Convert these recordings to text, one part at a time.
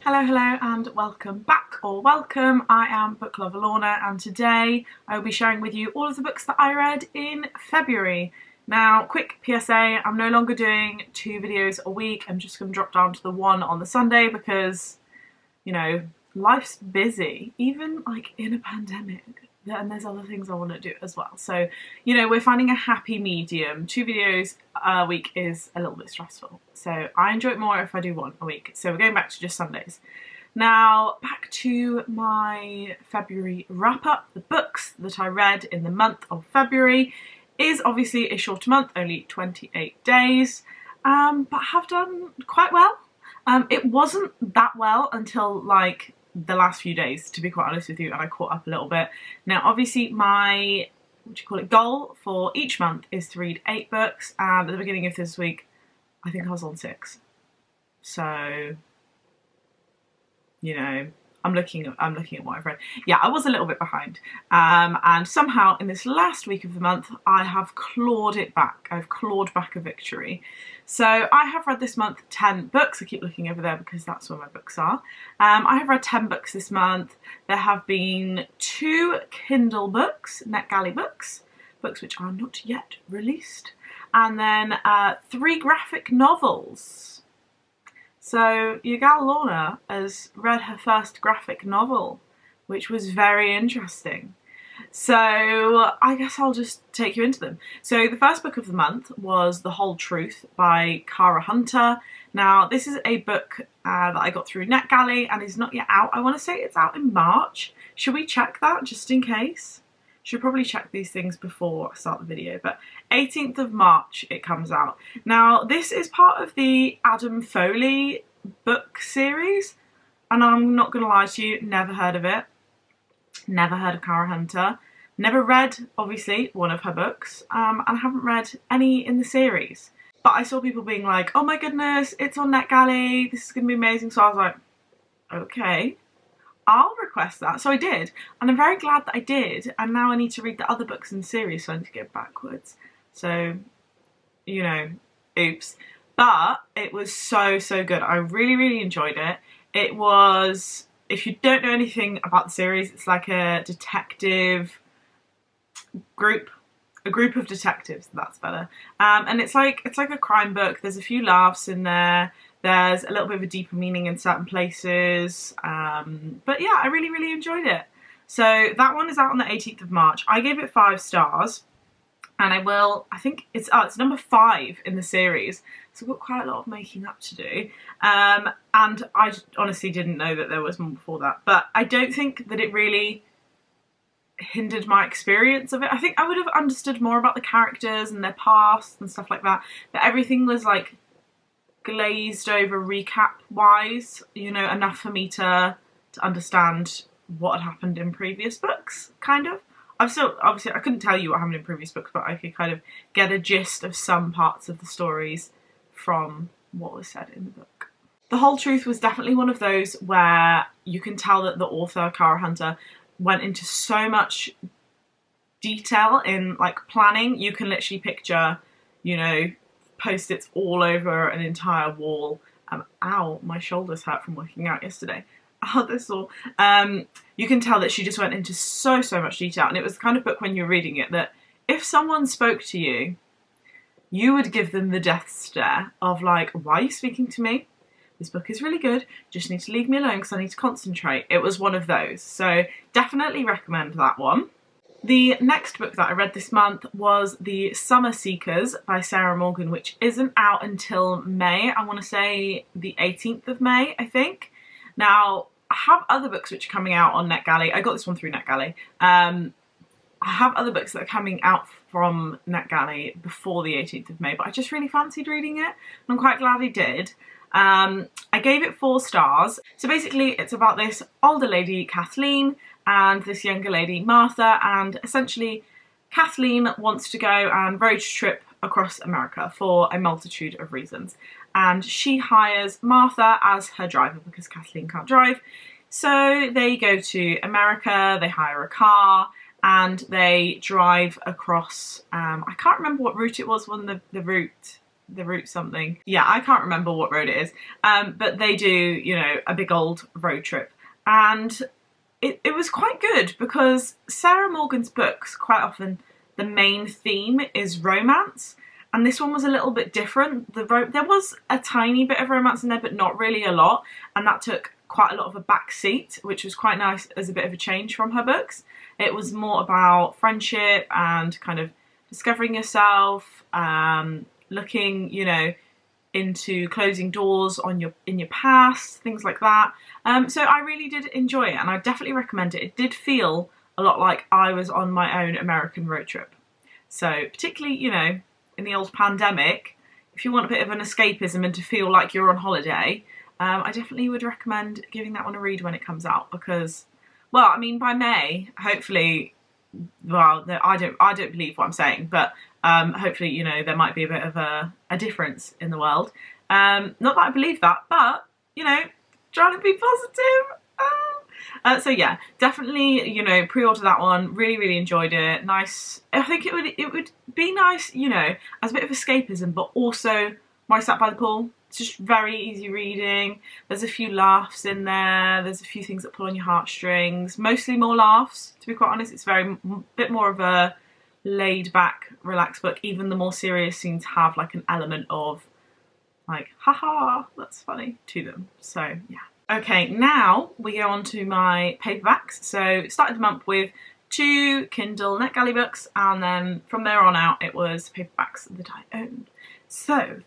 Hello and welcome back, or welcome. I am Book Lover Lorna, and today I will be sharing with you all of the books that I read in February. Now, quick PSA, I'm no longer doing 2 videos a week. I'm just going to drop down to the one on the Sunday because, you know, life's busy, even like in a pandemic. And there's other things I want to do as well. So, you know, we're finding a happy medium. 2 videos a week is a little bit stressful. So I enjoy it more if I do 1 a week. So we're going back to just Sundays. Now, back to my February wrap up. The books that I read in the month of February is obviously a shorter month, only 28 days, but have done quite well. It wasn't that well until like the last few days, to be quite honest with you, and I caught up a little bit. Now, obviously my, goal for each month is to read 8 books, and at the beginning of this week, I think I was on 6. So, you know, I'm looking at what I've read. Yeah, I was a little bit behind. And somehow in this last week of the month, I have clawed it back. I've clawed back a victory. So I have read this month 10 books. I keep looking over there because that's where my books are. I have read 10 books this month. There have been 2 Kindle books, NetGalley books which are not yet released. And then 3 graphic novels. So your gal Lorna has read her first graphic novel, which was very interesting. So I guess I'll just take you into them. So the first book of the month was The Whole Truth by Cara Hunter. Now this is a book that I got through NetGalley and is not yet out. I want to say it's out in March. Should we check that just in case? Should probably check these things before I start the video, but 18th of March it comes out. Now this is part of the Adam Foley book series, and I'm not gonna lie to you, never heard of it. Never heard of Cara Hunter. Never read, obviously, one of her books, and I haven't read any in the series. But I saw people being like, oh my goodness, it's on NetGalley, this is gonna be amazing, so I was like, okay. I'll request that. So I did, and I'm very glad that I did, and now I need to read the other books in the series, so I need to go backwards. So, you know, oops. But it was so good. I really enjoyed it. It was, if you don't know anything about the series, it's like a detective group. A group of detectives, that's better. And it's like a crime book. There's a few laughs in there. There's a little bit of a deeper meaning in certain places. But yeah, I really enjoyed it. So that one is out on the 18th of March. I gave it 5 stars. And I think it's number 5 in the series. So I've got quite a lot of making up to do. And I honestly didn't know that there was one before that. But I don't think that it really hindered my experience of it. I think I would have understood more about the characters and their past and stuff like that. But everything was like glazed over recap wise, you know, enough for me to understand what had happened in previous books, kind of. Obviously I couldn't tell you what happened in previous books, but I could kind of get a gist of some parts of the stories from what was said in the book. The Whole Truth was definitely one of those where you can tell that the author, Cara Hunter, went into so much detail in like planning. You can literally picture, you know, Post-its all over an entire wall. Ow, my shoulders hurt from working out yesterday. Oh, this all. You can tell that she just went into so much detail, and it was the kind of book when you're reading it that if someone spoke to you, you would give them the death stare of like, why are you speaking to me? This book is really good, just need to leave me alone because I need to concentrate. It was one of those, so definitely recommend that one. The next book that I read this month was The Summer Seekers by Sarah Morgan, which isn't out until May. I want to say the 18th of May, I think. Now, I have other books which are coming out on NetGalley. I got this one through NetGalley. I have other books that are coming out from NetGalley before the 18th of May, but I just really fancied reading it, and I'm quite glad I did. I gave it 4 stars. So basically it's about this older lady, Kathleen, and this younger lady, Martha, and essentially Kathleen wants to go and road trip across America for a multitude of reasons. And she hires Martha as her driver because Kathleen can't drive. So they go to America, they hire a car, and they drive across, I can't remember what route it was, the route the route something. Yeah, I can't remember what road it is. But they do, you know, a big old road trip. And it was quite good because Sarah Morgan's books, quite often the main theme is romance. And this one was a little bit different. There was a tiny bit of romance in there, but not really a lot. And that took quite a lot of a back seat, which was quite nice as a bit of a change from her books. It was more about friendship and kind of discovering yourself, looking, you know, into closing doors in your past, things like that. So I really did enjoy it, and I definitely recommend it. It did feel a lot like I was on my own American road trip. So particularly, you know, in the old pandemic, if you want a bit of an escapism and to feel like you're on holiday, I definitely would recommend giving that one a read when it comes out, because, well, I mean, by May, hopefully, well, I don't believe what I'm saying, but hopefully, you know, there might be a bit of a difference in the world. Not that I believe that, but, you know, trying to be positive. So yeah, definitely, you know, pre-order that one. Really, really enjoyed it. Nice. I think it would be nice, you know, as a bit of escapism, but also when I sat by the pool. It's just very easy reading. There's a few laughs in there. There's a few things that pull on your heartstrings. Mostly more laughs, to be quite honest. It's bit more of a laid back, relaxed book. Even the more serious scenes have like an element of like, haha, that's funny to them. So yeah. Okay, now we go on to my paperbacks. So started the month with 2 Kindle NetGalley books, and then from there on out it was paperbacks that I owned. So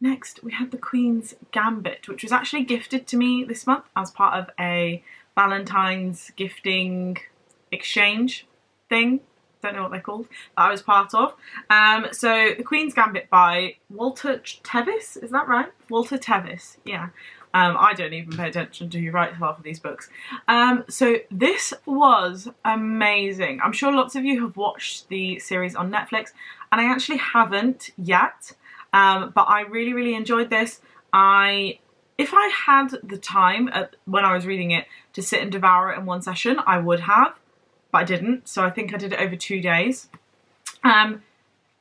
next we had the Queen's Gambit, which was actually gifted to me this month as part of a Valentine's gifting exchange thing. Don't know what they're called, that I was part of. So the Queen's Gambit by Walter Tevis, is that right? Walter Tevis, yeah. I don't even pay attention to who writes half of these books. So this was amazing. I'm sure lots of you have watched the series on Netflix, and I actually haven't yet, but I really, really enjoyed this. If I had the time when I was reading it to sit and devour it in one session, I would have, but I didn't, so I think I did it over 2 days.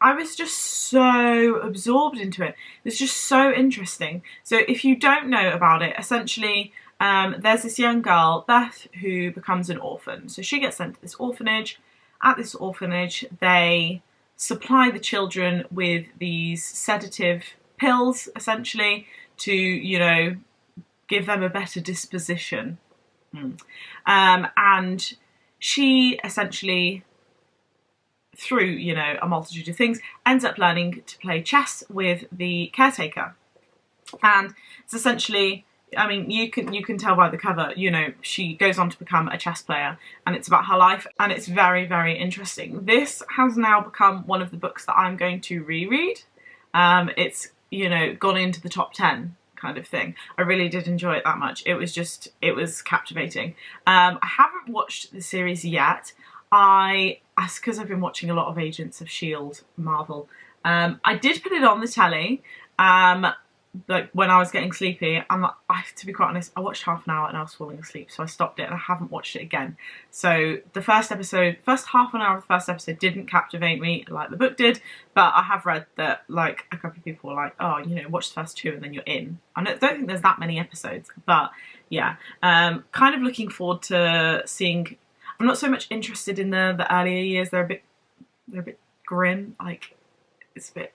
I was just so absorbed into it. It's just so interesting. So if you don't know about it, essentially there's this young girl, Beth, who becomes an orphan. So she gets sent to this orphanage. At this orphanage, they supply the children with these sedative pills, essentially, to, you know, give them a better disposition. And she essentially, through, you know, a multitude of things, ends up learning to play chess with the caretaker. And it's essentially, I mean, you can tell by the cover, you know, she goes on to become a chess player, and it's about her life, and it's very, very interesting. This has now become one of the books that I'm going to reread. It's, you know, gone into the top 10 kind of thing. I really did enjoy it that much. It was captivating. I haven't watched the series yet. That's because I've been watching a lot of Agents of S.H.I.E.L.D. Marvel. I did put it on the telly, like when I was getting sleepy, and to be quite honest, I watched half an hour and I was falling asleep, so I stopped it and I haven't watched it again. So the first half an hour of the first episode didn't captivate me like the book did, but I have read that like a couple of people were like, oh, you know, watch the first 2 and then you're in. I don't think there's that many episodes, but yeah, kind of looking forward to seeing. I'm not so much interested in the earlier years. They're a bit grim, like it's a bit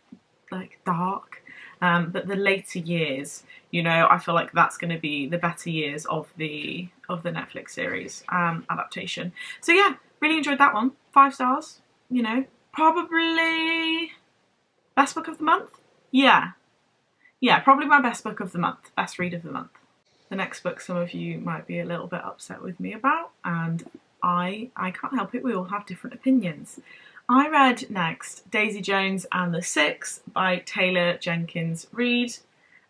like dark. But the later years, you know, I feel like that's going to be the better years of the Netflix series adaptation. So yeah, really enjoyed that one. 5 stars. You know, probably best book of the month. Yeah, probably my best book of the month. Best read of the month. The next book, some of you might be a little bit upset with me about, and I can't help it, we all have different opinions. I read next Daisy Jones and the Six by Taylor Jenkins Reid,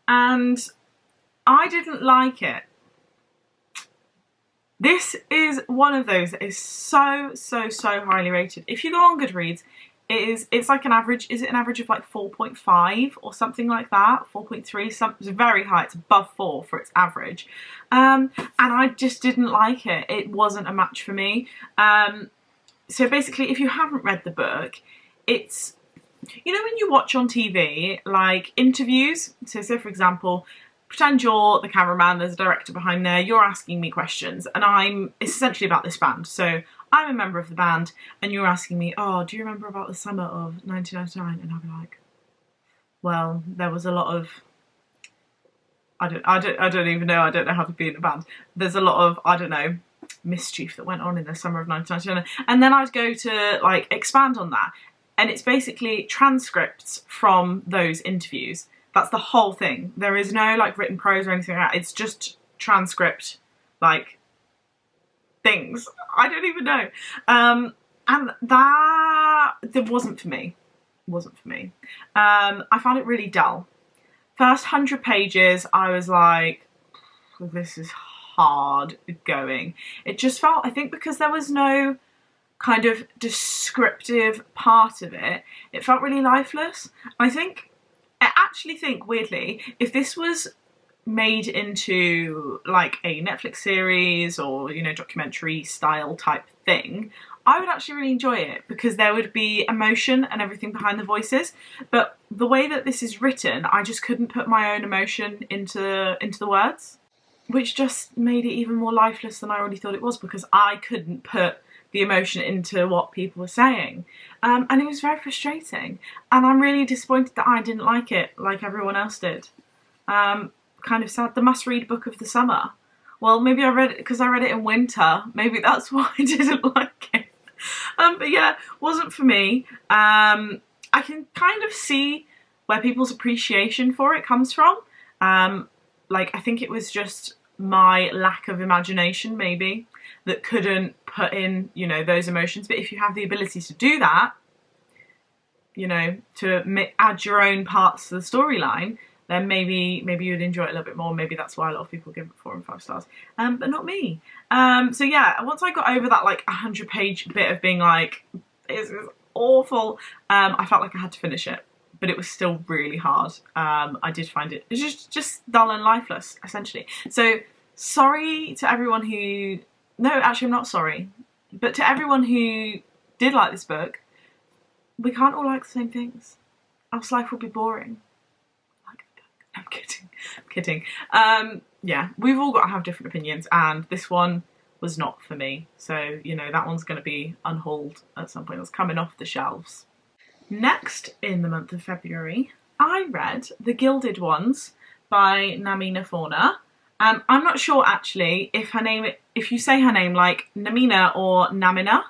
and I didn't like it. This is one of those that is so highly rated. If you go on Goodreads, it's like an average, is it an average of like 4.5 or something like that? 4.3, it's very high, it's above 4 for its average. And I just didn't like it. It wasn't a match for me. So basically, if you haven't read the book, it's you know when you watch on TV, like interviews, so say for example, pretend you're the cameraman, there's a director behind there, you're asking me questions, and it's essentially about this band. So I'm a member of the band, and you're asking me, oh, do you remember about the summer of 1999? And I'll be like, well, there was a lot of, I don't even know, I don't know how to be in a band. There's a lot of, I don't know, mischief that went on in the summer of 1999. And then I'd go to like expand on that. And it's basically transcripts from those interviews. That's the whole thing. There is no like written prose or anything like that. It's just transcript, like things. I don't even know. And that wasn't for me. Wasn't for me. I found it really dull. First 100 pages, I was like, this is hard going. It just felt, I think because there was no kind of descriptive part of it, it felt really lifeless. I actually think, weirdly, if this was made into like a Netflix series or, you know, documentary style type thing, I would actually really enjoy it because there would be emotion and everything behind the voices. But the way that this is written, I just couldn't put my own emotion into the words, which just made it even more lifeless than I already thought it was, because I couldn't put the emotion into what people were saying. And it was very frustrating. And I'm really disappointed that I didn't like it like everyone else did. Kind of sad. The must-read book of the summer. Well, maybe I read it because I read it in winter. Maybe that's why I didn't like it. But yeah, wasn't for me. I can kind of see where people's appreciation for it comes from. Like, I think it was just my lack of imagination, maybe, that couldn't put in, you know, those emotions. But if you have the ability to do that, you know, to add your own parts to the storyline, then maybe you'd enjoy it a little bit more. Maybe that's why a lot of people give it 4 and 5 stars, but not me. So yeah, once I got over that like 100-page bit of being like, this is awful, I felt like I had to finish it, but it was still really hard. I did find it just dull and lifeless, essentially. So sorry to everyone who, no, actually I'm not sorry, but to everyone who did like this book, we can't all like the same things, else life would be boring. I'm kidding. Yeah, we've all got to have different opinions, and this one was not for me. So, you know, that one's going to be unhauled at some point. It's coming off the shelves. Next, in the month of February, I read The Gilded Ones by Namina Fauna. I'm not sure, actually, if you say her name like Namina or Namina.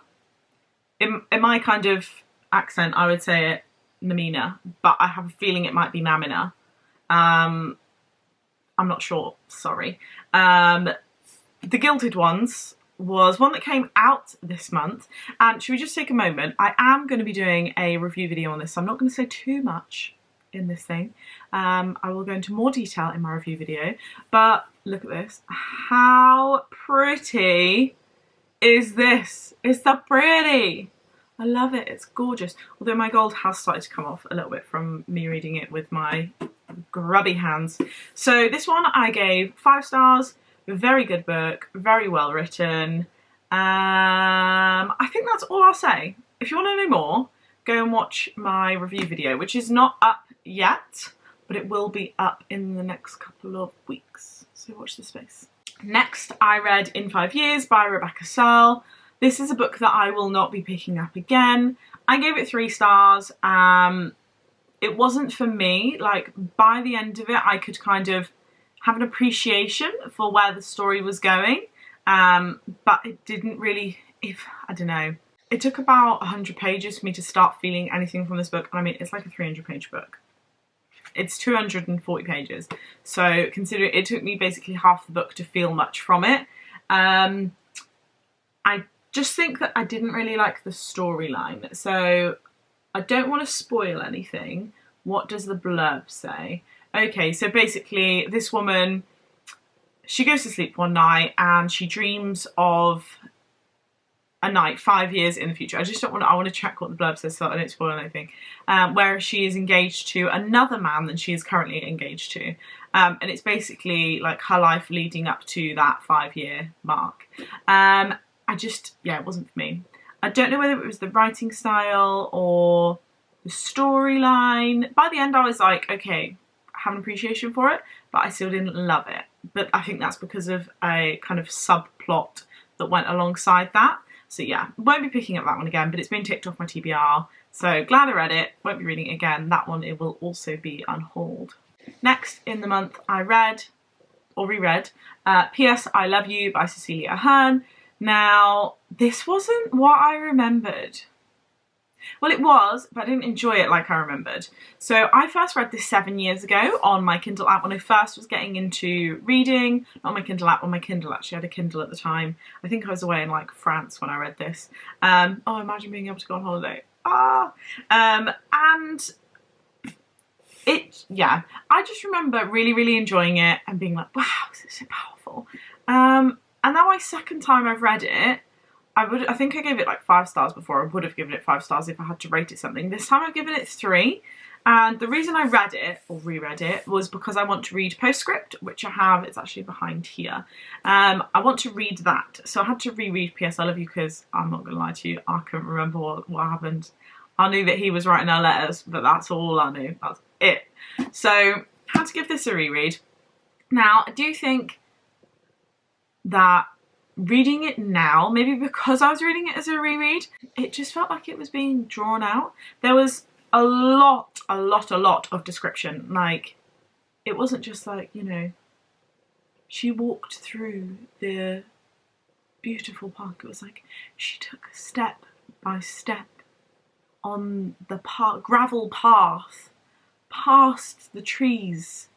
In my kind of accent, I would say it Namina, but I have a feeling it might be Namina. I'm not sure, sorry. The Gilded Ones was one that came out this month, and should we just take a moment? I am going to be doing a review video on this, so I'm not going to say too much in this thing. I will go into more detail in my review video, but look at this. How pretty is this? It's so pretty. I love it, it's gorgeous. Although my gold has started to come off a little bit from me reading it with my grubby hands. So this one I gave 5 stars, very good book, very well written. I think that's all I'll say. If you want to know more, go and watch my review video, which is not up yet, but it will be up in the next couple of weeks. So watch this space. Next, I read In 5 Years by Rebecca Searle. This is a book that I will not be picking up again. I gave it 3 stars. It wasn't for me. Like, by the end of it, I could kind of have an appreciation for where the story was going. But it didn't really, I don't know. It took about 100 pages for me to start feeling anything from this book. I mean, it's like a 300-page book. It's 240 pages. So consider it took me basically half the book to feel much from it. I just think that I didn't really like the storyline. So I don't want to spoil anything. What does the blurb say? Okay, so basically this woman, she goes to sleep one night and she dreams of a night 5 years in the future. I just don't want to, I want to check what the blurb says so I don't spoil anything. Where she is engaged to another man than she is currently engaged to. And it's basically like her life leading up to that 5-year mark. I just, yeah, it wasn't for me. I don't know whether it was the writing style or the storyline. By the end I was like, okay, I have an appreciation for it, but I still didn't love it. But I think that's because of a kind of subplot that went alongside that. So yeah, won't be picking up that one again, but it's been ticked off my TBR. So glad I read it, won't be reading it again. That one, it will also be unhauled. Next in the month I read, or reread, P.S. I Love You by Cecilia Ahern. Now, this wasn't what I remembered. Well, it was, but I didn't enjoy it like I remembered. So I first read this 7 years ago on my Kindle app when I first was getting into reading. Not on my Kindle app, on my Kindle actually. I had a Kindle at the time. I think I was away in like France when I read this. Oh, imagine being able to go on holiday. And it, yeah, I just remember really enjoying it and being like, wow, this is so powerful. And now my second time I've read it, I think I gave it like 5 stars before. I would have given it 5 stars if I had to rate it something. This time I've given it 3. And the reason I read it, or reread it, was because I want to read Postscript, which I have. It's actually behind here. I want to read that. So I had to reread P.S. I Love You because, I'm not going to lie to you, I couldn't remember what happened. I knew that he was writing our letters, but that's all I knew. That's it. So I had to give this a reread. Now, I do think that reading it now, maybe because I was reading it as a reread, it just felt like it was being drawn out. There was a lot of description. Like, it wasn't just like, you know, she walked through the beautiful park. It was like she took step by step on the gravel path, past the trees,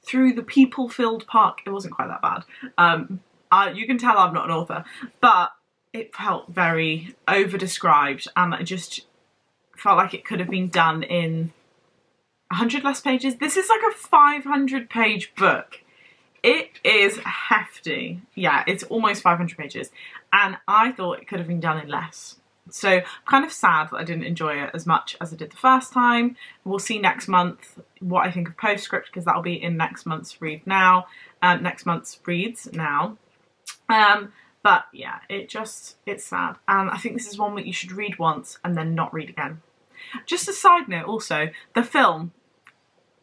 through the people-filled park. It wasn't quite that bad. You can tell I'm not an author, but it felt very over-described, and it just felt like it could have been done in 100 less pages. This is like a 500-page book. It is hefty. Yeah, it's almost 500 pages, and I thought it could have been done in less. So I'm kind of sad that I didn't enjoy it as much as I did the first time. We'll see next month what I think of Postscript, because that'll be in next month's reads now. But yeah, it's sad. And I think this is one that you should read once and then not read again. Just a side note also, the film,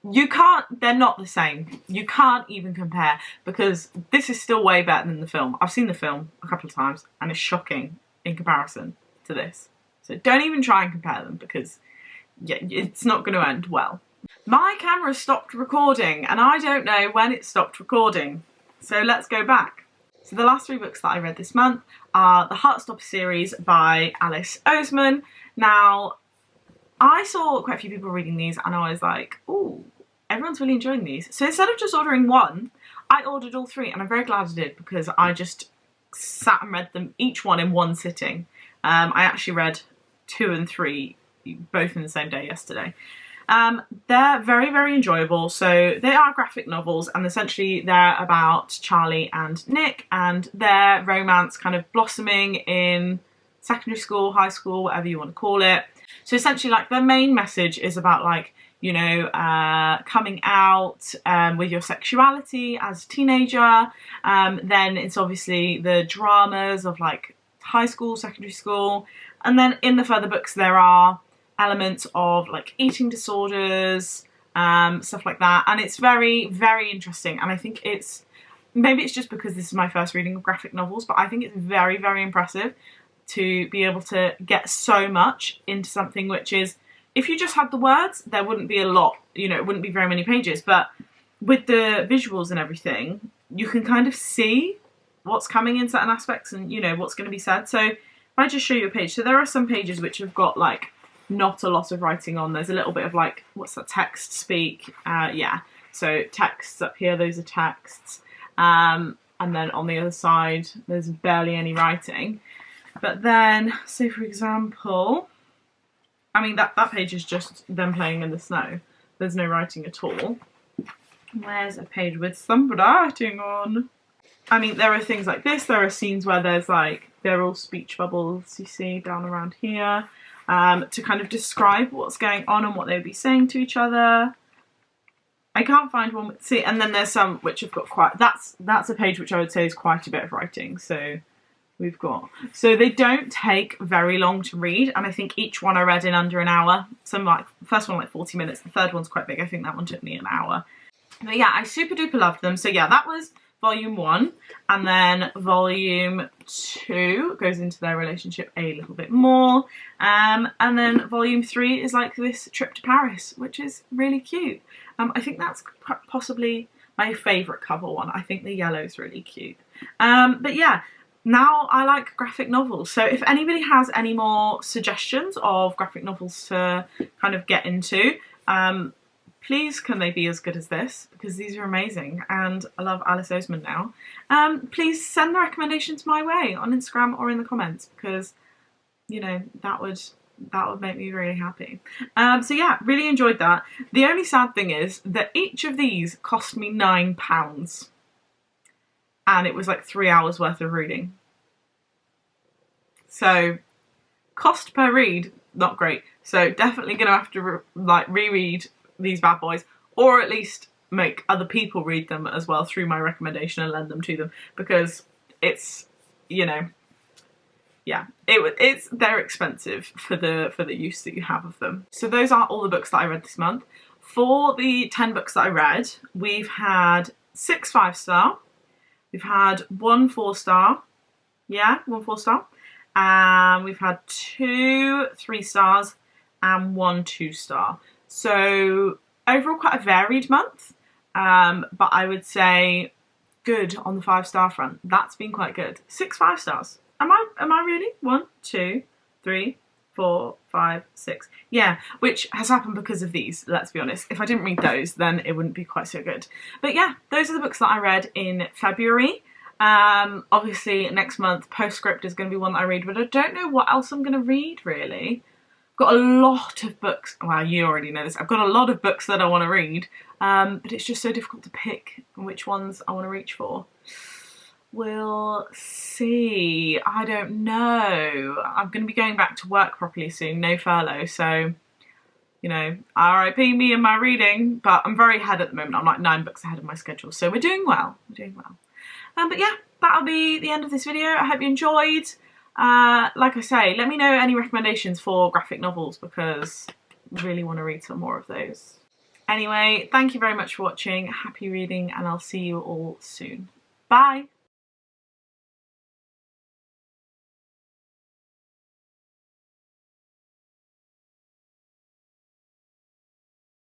they're not the same. You can't even compare, because this is still way better than the film. I've seen the film a couple of times and it's shocking in comparison to this. So don't even try and compare them, because yeah, it's not going to end well. My camera stopped recording and I don't know when it stopped recording. So let's go back. So the last 3 books that I read this month are the Heartstopper series by Alice Oseman. Now, I saw quite a few people reading these and I was like, ooh, everyone's really enjoying these. So instead of just ordering 1, I ordered all 3, and I'm very glad I did, because I just sat and read them each one in one sitting. I actually read 2 and 3 both in the same day yesterday. They're very enjoyable. So they are graphic novels, and essentially they're about Charlie and Nick and their romance kind of blossoming in secondary school, high school, whatever you want to call it. So essentially, like, their main message is about, like, you know, coming out with your sexuality as a teenager. Then it's obviously the dramas of like high school, secondary school. And then in the further books there are elements of like eating disorders, stuff like that. And it's very interesting. And I think maybe it's just because this is my first reading of graphic novels, but I think it's very impressive to be able to get so much into something which is, if you just had the words, there wouldn't be a lot, you know, it wouldn't be very many pages, but with the visuals and everything, you can kind of see what's coming in certain aspects and, you know, what's going to be said. So if I just show you a page, so there are some pages which have got like not a lot of writing on. There's a little bit of like, what's that, text speak? Yeah, so texts up here, those are texts. And then on the other side, there's barely any writing. But then, say for example, I mean, that page is just them playing in the snow. There's no writing at all. Where's a page with some writing on? I mean, there are things like this. There are scenes where there's like, they're all speech bubbles, you see, down around here, to kind of describe what's going on and what they would be saying to each other. I can't find one see, and then there's some which have got quite, that's a page which I would say is quite a bit of writing. So we've got. So they don't take very long to read, and I think each one I read in under an hour. Some like, first one like 40 minutes, the third one's quite big. I think that one took me an hour. But yeah, I super duper loved them. So yeah, that was volume 1, and then volume 2 goes into their relationship a little bit more, and then volume 3 is like this trip to Paris, which is really cute. I think that's possibly my favourite cover one. I think the yellow's really cute. But yeah, now I like graphic novels, so if anybody has any more suggestions of graphic novels to kind of get into, please can they be as good as this, because these are amazing and I love Alice Oseman now. Please send the recommendations my way on Instagram or in the comments, because you know that would make me really happy. So yeah, really enjoyed that. The only sad thing is that each of these cost me £9. And it was like 3 hours worth of reading. So cost per read, not great. So definitely gonna have to reread these bad boys, or at least make other people read them as well through my recommendation and lend them to them, because it's, you know, yeah, they're expensive for the use that you have of them. So those are all the books that I read this month. For the 10 books that I read, we've had 6 5-star. We've had 1 4-star, yeah, 1 4-star, and we've had 2 3-stars and 1 2-star. So overall quite a varied month, but I would say good on the 5-star front. That's been quite good. 6 5-stars. Am I really? 1 2 3 4 5 6. Yeah, which has happened because of these, let's be honest. If I didn't read those, then it wouldn't be quite so good. But yeah, those are the books that I read in February. Obviously next month Postscript is going to be one that I read, but I don't know what else I'm going to read really. I've got a lot of books. Well, you already know this. I've got a lot of books that I want to read, but it's just so difficult to pick which ones I want to reach for. We'll see. I don't know. I'm going to be going back to work properly soon, no furlough, so, you know, RIP me and my reading, but I'm very ahead at the moment. I'm like 9 books ahead of my schedule, so we're doing well. We're doing well. But yeah, that'll be the end of this video. I hope you enjoyed. Like I say, let me know any recommendations for graphic novels, because I really want to read some more of those. Anyway, thank you very much for watching. Happy reading, and I'll see you all soon. Bye!